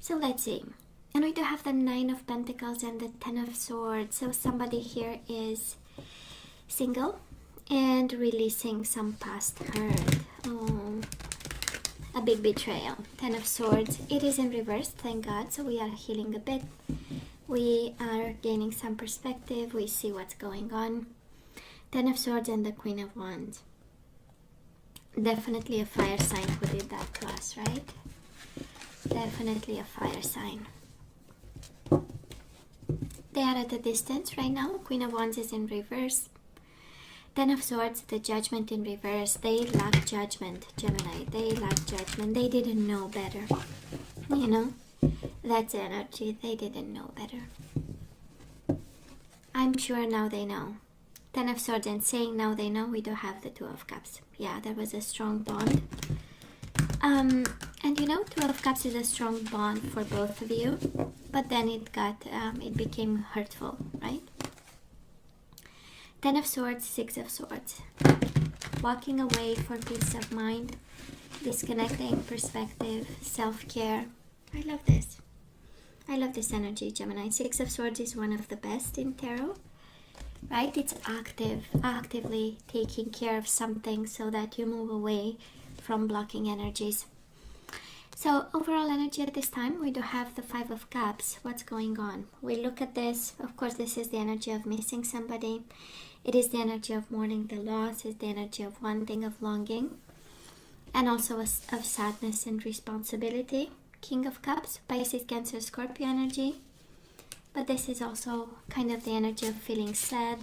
So let's see. And we do have the Nine of Pentacles and the Ten of Swords. So somebody here is single and releasing some past hurt. Oh, a big betrayal. Ten of Swords. It is in reverse, thank God. So we are healing a bit. We are gaining some perspective. We see what's going on. Ten of Swords and the Queen of Wands. Definitely a fire sign who did that to us, right? Definitely a fire sign. They are at a distance right now. Queen of Wands is in reverse. Ten of Swords, the Judgment in reverse. They lack judgment, Gemini. They lack judgment. They didn't know better. You know? That's energy. They didn't know better. I'm sure now they know. Ten of Swords and saying now they know. We do have the Two of Cups. Yeah, there was a strong bond. And you know, Two of Cups is a strong bond for both of you. But then it became hurtful, right? Ten of Swords, Six of Swords. Walking away for peace of mind. Disconnecting, perspective, self-care. I love this. I love this energy, Gemini. Six of Swords is one of the best in tarot, right? It's actively taking care of something so that you move away from blocking energies. So overall energy at this time, we do have the Five of Cups. What's going on? We look at this. Of course, this is the energy of missing somebody. It is the energy of mourning the loss. It's the energy of wanting, of longing. And also of sadness and responsibility. King of Cups, Pisces, Cancer, Scorpio energy. But this is also kind of the energy of feeling sad.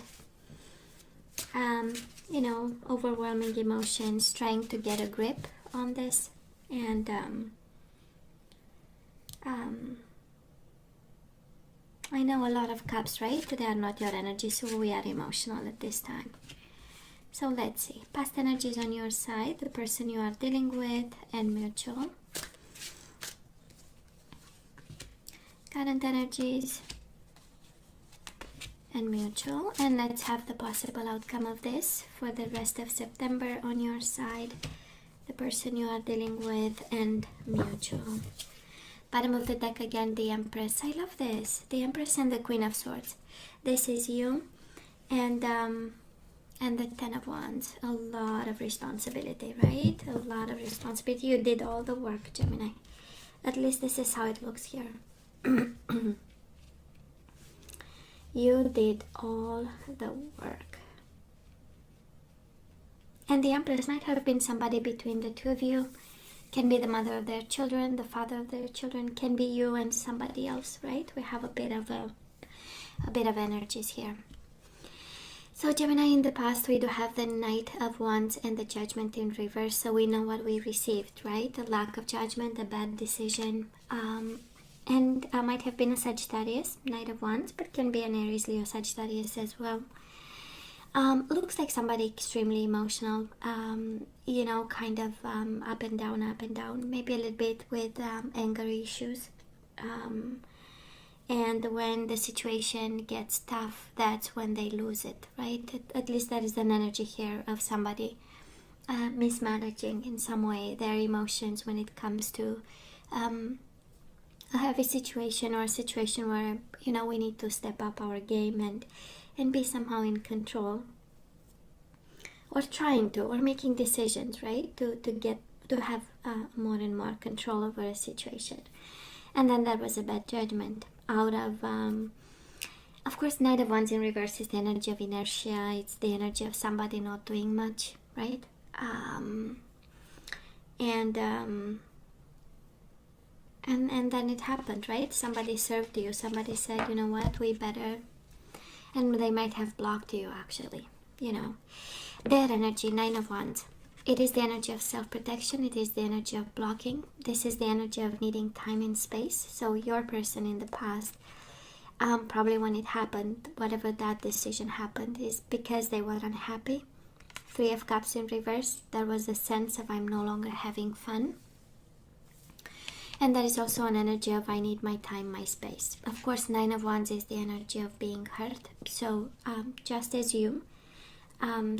You know, overwhelming emotions, trying to get a grip on this. And I know a lot of cups, right? They are not your energy, so we are emotional at this time. So let's see. Past energies on your side, the person you are dealing with, and mutual. Current energies and mutual. And let's have the possible outcome of this for the rest of September on your side, the person you are dealing with, and mutual. Bottom of the deck again, the Empress. I love this. The Empress and the Queen of Swords. This is you. And the Ten of Wands. A lot of responsibility, right? A lot of responsibility. You did all the work, Gemini. At least this is how it looks here. You did all the work. And the Empress might have been somebody between the two of you. Can be the mother of their children, the father of their children. Can be you and somebody else, right? We have a bit of energies here. So Gemini, in the past we do have the Knight of Wands and the Judgment in reverse. So we know what we received, right? A lack of judgment, a bad decision. And might have been a Sagittarius, Knight of Wands, but can be an Aries, Leo, Sagittarius as well. Looks like somebody extremely emotional, you know, kind of up and down, maybe a little bit with anger issues. And when the situation gets tough, that's when they lose it, right? At least that is an energy here of somebody mismanaging in some way their emotions when it comes to a heavy situation, or a situation where, you know, we need to step up our game and be somehow in control, or trying to, or making decisions, right, to have more and more control over a situation. And then there was a bad judgment out of course, Knight of Wands in reverse is the energy of inertia. It's the energy of somebody not doing much, right? And then it happened, right? Somebody served you. Somebody said, you know what, we better. And they might have blocked you, actually, you know. Their energy, Nine of Wands. It is the energy of self-protection. It is the energy of blocking. This is the energy of needing time and space. So your person in the past, probably when it happened, whatever that decision happened, is because they were unhappy. Three of Cups in reverse. There was a sense of I'm no longer having fun. And there is also an energy of I need my time, my space. Of course, Nine of Wands is the energy of being hurt. So just as you,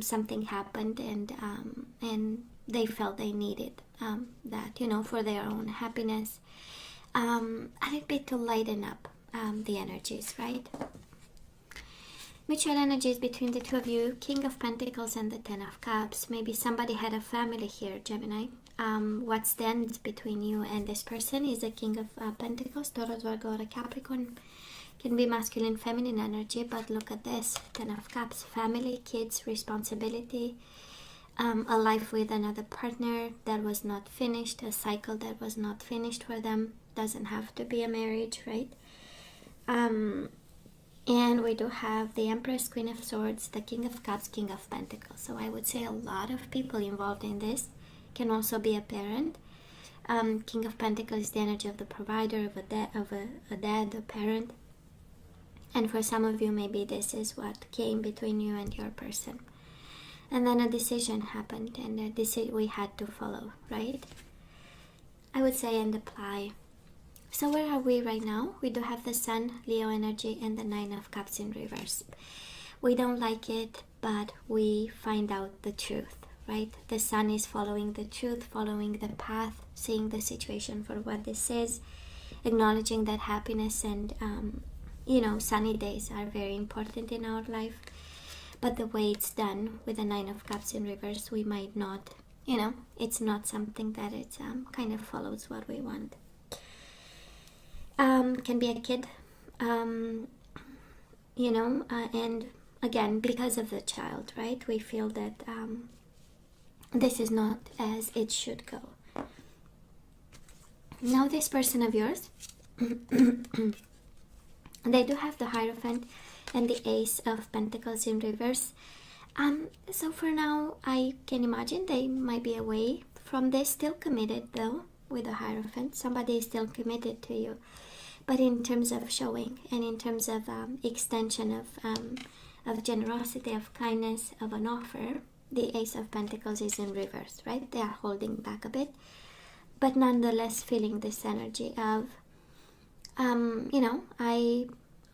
something happened and they felt they needed that, you know, for their own happiness. a little bit to lighten up the energies, right? Mutual energies between the two of you, King of Pentacles and the Ten of Cups. Maybe somebody had a family here, Gemini. What stands between you and this person is the King of Pentacles, Taurus, Virgo, or a Capricorn. Can be masculine, feminine energy, but look at this, Ten of Cups, family, kids, responsibility, a life with another partner that was not finished, a cycle that was not finished for them. Doesn't have to be a marriage, right? And we do have the Empress, Queen of Swords, the King of Cups, King of Pentacles. So I would say a lot of people involved in this. Can also be a parent. King of Pentacles is the energy of the provider, of a dad, a parent. And for some of you, maybe this is what came between you and your person. And then a decision happened, and a decision we had to follow, right? I would say and apply. So where are we right now? We do have the Sun, Leo energy, and the Nine of Cups in reverse. We don't like it, but we find out the truth, right? The Sun is following the truth, following the path, seeing the situation for what this is, acknowledging that happiness and, sunny days are very important in our life. But the way it's done with the Nine of Cups in reverse, we might not, it's not something that it kind of follows what we want. Can be a kid, and again, because of the child, right? We feel that this is not as it should go. Now this person of yours, they do have the Hierophant and the Ace of Pentacles in reverse. So for now, I can imagine they might be away from this, still committed though, with the Hierophant. Somebody is still committed to you. But in terms of showing and in terms of extension of generosity, of kindness, of an offer, the Ace of Pentacles is in reverse, right? They are holding back a bit, but nonetheless feeling this energy of,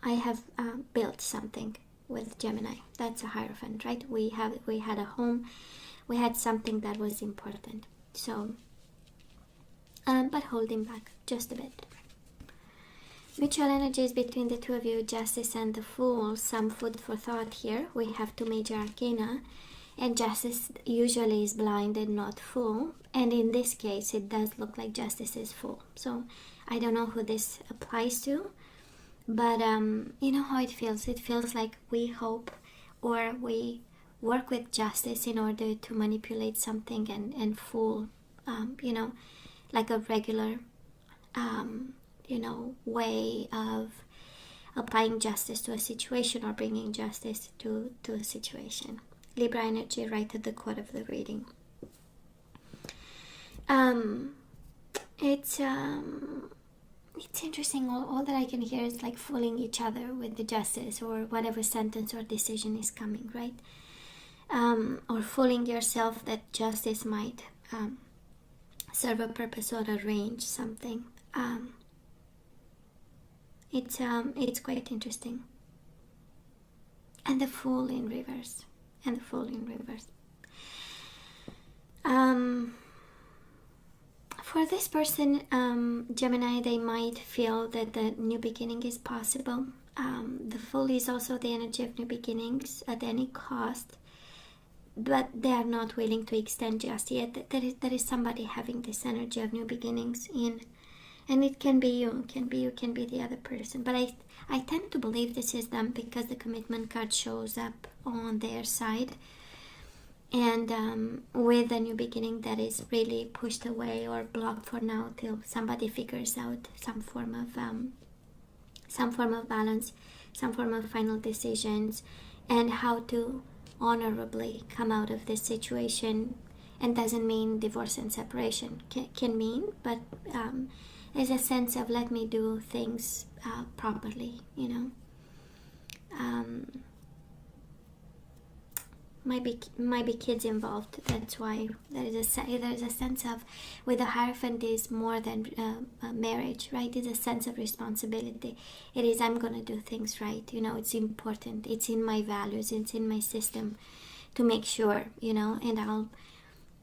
I have built something with Gemini. That's a Hierophant, right? We had a home, we had something that was important. So, but holding back just a bit. Mutual energies between the two of you, Justice and the Fool. Some food for thought here. We have two major arcana, and Justice usually is blind and not full, and in this case it does look like Justice is full. So I don't know who this applies to, but you know how it feels. It feels like we hope or we work with Justice in order to manipulate something and fool, like a regular way of applying justice to a situation or bringing justice to a situation. Libra energy right at the core of the reading. It's interesting. All that I can hear is like fooling each other with the justice or whatever sentence or decision is coming, right? Or fooling yourself that justice might serve a purpose or arrange something. It's quite interesting. And the Fool in reverse. For this person, Gemini, they might feel that the new beginning is possible. The Fool is also the energy of new beginnings at any cost, but they are not willing to extend just yet. There is somebody having this energy of new beginnings in. And it can be you, can be the other person. But I tend to believe this is them because the commitment card shows up on their side. And with a new beginning that is really pushed away or blocked for now till somebody figures out some form of balance, some form of final decisions, and how to honorably come out of this situation. And doesn't mean divorce and separation. Can mean, but there's a sense of let me do things properly, might be kids involved. That's why there's a sense of, with the Hierophant is more than marriage, right? It's a sense of responsibility. It is, I'm gonna do things right. It's important. It's in my values. It's in my system to make sure, and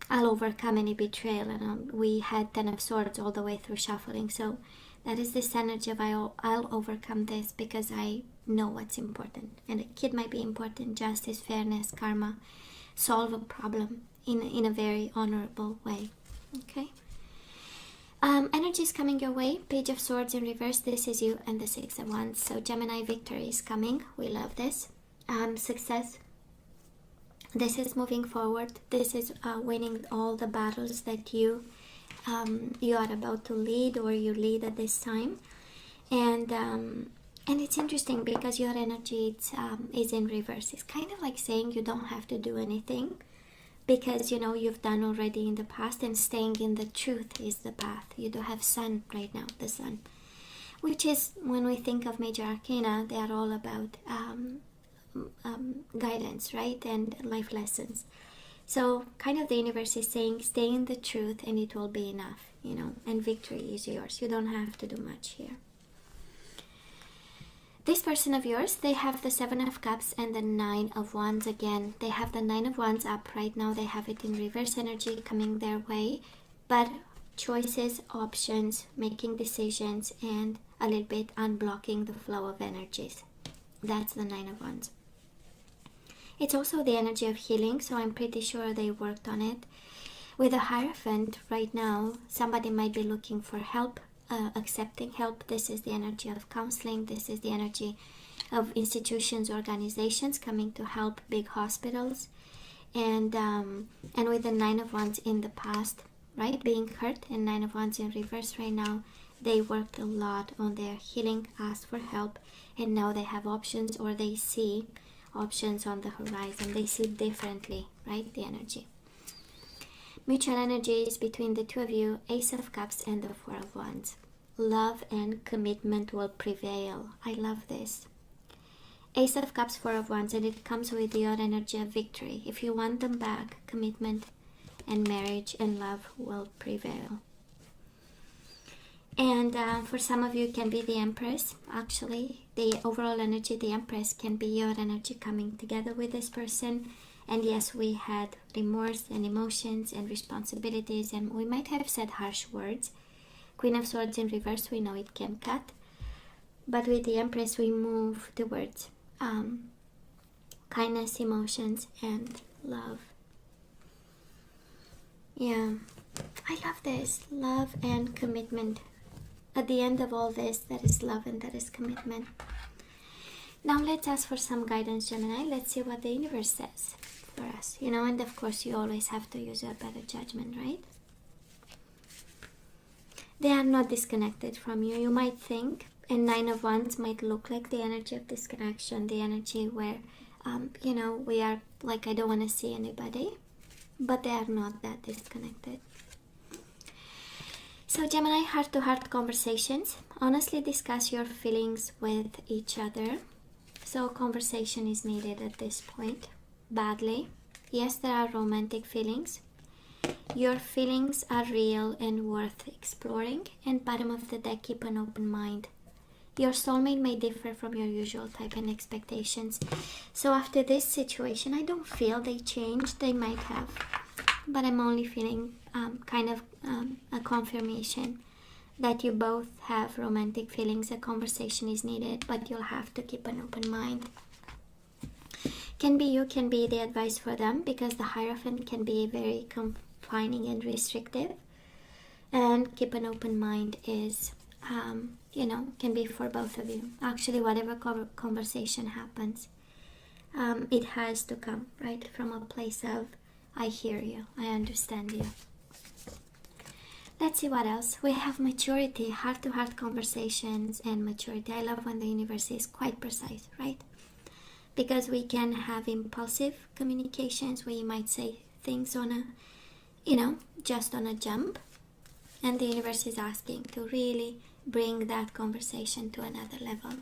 I'll overcome any betrayal. And we had Ten of Swords all the way through shuffling, so That is this energy of I'll overcome this because I know what's important. And a kid might be important, justice, fairness, karma, solve a problem in a very honorable way. Okay? Energy is coming your way. Page of Swords in reverse. This is you, and the Six of Wands. So Gemini, victory is coming. We love this. Success. This is moving forward. This is winning all the battles that you are about to lead, or you lead at this time. And it's interesting because your energy is in reverse. It's kind of like saying you don't have to do anything, because you know you've done already in the past, and staying in the truth is the path. You do have Sun right now, the Sun, which is, when we think of major arcana, they are all about guidance, right, and life lessons. So kind of the universe is saying stay in the truth and it will be enough, you know, and victory is yours. You don't have to do much here. This person of yours, they have the Seven of Cups and the Nine of Wands again. They have the Nine of Wands up right now. They have it in reverse energy coming their way. But choices, options, making decisions, and a little bit unblocking the flow of energies. That's the Nine of Wands. It's also the energy of healing, so I'm pretty sure they worked on it. With the Hierophant right now, somebody might be looking for help, accepting help. This is the energy of counseling. This is the energy of institutions, organizations coming to help, big hospitals. And with the Nine of Wands in the past, right, being hurt, and Nine of Wands in reverse right now, they worked a lot on their healing, asked for help, and now they have options, or they see options on the horizon. They see differently, right, the energy. Mutual energies between the two of you, Ace of Cups and the Four of Wands. Love and commitment will prevail. I love this. Ace of Cups, Four of Wands, and it comes with your energy of victory. If you want them back, commitment and marriage and love will prevail. And for some of you, it can be the Empress. Actually, the overall energy, the Empress, can be your energy coming together with this person. And yes, we had remorse and emotions and responsibilities, and we might have said harsh words. Queen of Swords in reverse, we know it can cut. But with the Empress, we move towards kindness, emotions, and love. Yeah, I love this. Love and commitment. At the end of all this, that is love and that is commitment. Now let's ask for some guidance, Gemini. Let's see what the universe says for us. You know, and of course you always have to use your better judgment, right? They are not disconnected from you. You might think, and Nine of Wands might look like the energy of disconnection, the energy where, you know, we are like, I don't want to see anybody. But they are not that disconnected. So Gemini, heart-to-heart conversations. Honestly discuss your feelings with each other. So conversation is needed at this point. Badly. Yes, there are romantic feelings. Your feelings are real and worth exploring. And bottom of the deck, keep an open mind. Your soulmate may differ from your usual type and expectations. So after this situation, I don't feel they changed. They might have. But I'm only feeling a confirmation that you both have romantic feelings. A conversation is needed, but you'll have to keep an open mind. Can be you, can be the advice for them, because the Hierophant can be very confining and restrictive. And keep an open mind is, you know, can be for both of you. Actually, whatever conversation happens, it has to come, right, from a place of, I hear you, I understand you. Let's see what else. We have maturity, heart-to-heart conversations and maturity. I love when the universe is quite precise, right? Because we can have impulsive communications where you might say things on a, you know, just on a jump. And the universe is asking to really bring that conversation to another level.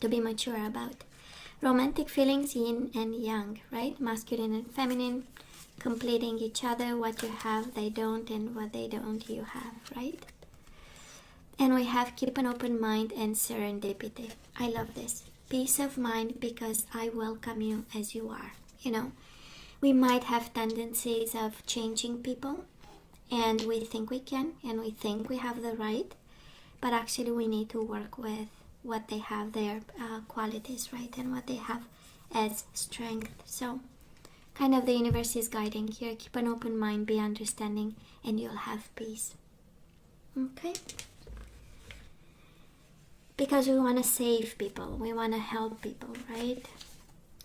To be mature about. Romantic feelings, yin and yang, right? Masculine and feminine, completing each other. What you have, they don't, and what they don't, you have, right? And we have keep an open mind and serendipity. I love this. Peace of mind, because I welcome you as you are. You know, we might have tendencies of changing people, and we think we can, and we think we have the right. but actually we need to work with what they have, their qualities, right, and what they have as strength. So kind of the universe is guiding here. Keep an open mind, be understanding, and you'll have peace. Okay? Because we want to save people, we want to help people, right?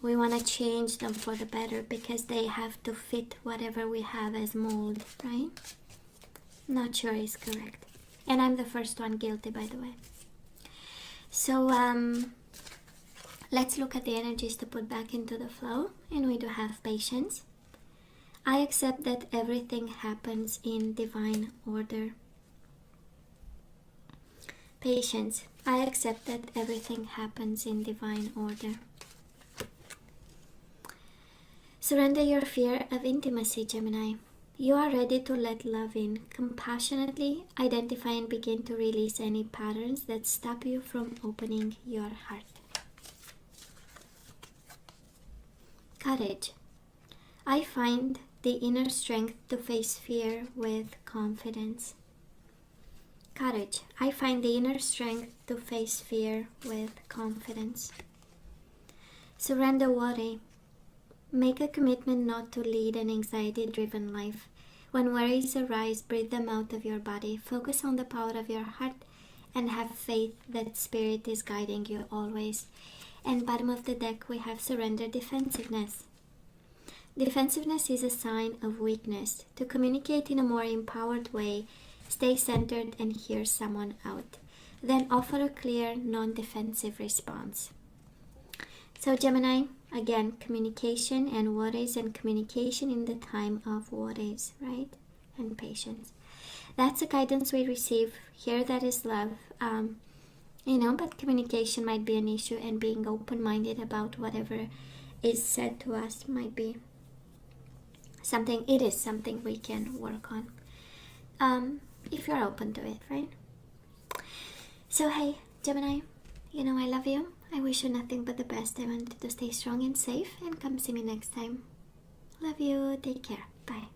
We want to change them for the better because they have to fit whatever we have as mold, right? Not sure is correct. And I'm the first one guilty, by the way. So let's look at the energies to put back into the flow, and we do have patience. I accept that everything happens in divine order. Patience. I accept that everything happens in divine order. Surrender your fear of intimacy, Gemini. You are ready to let love in. Compassionately identify and begin to release any patterns that stop you from opening your heart. Courage. I find the inner strength to face fear with confidence. Courage. I find the inner strength to face fear with confidence. Surrender worry. Make a commitment not to lead an anxiety-driven life. When worries arise, breathe them out of your body. Focus on the power of your heart and have faith that Spirit is guiding you always. And bottom of the deck, we have surrender defensiveness. Defensiveness is a sign of weakness. To communicate in a more empowered way, stay centered and hear someone out. Then offer a clear, non-defensive response. So Gemini, again, communication and worries, and communication in the time of worries, right? And patience. That's the guidance we receive here. That is love. But communication might be an issue, and being open-minded about whatever is said to us might be something. It is something we can work on. If you're open to it, right? So hey, Gemini, I love you. I wish you nothing but the best. I want you to stay strong and safe, and come see me next time. Love you. Take care. Bye.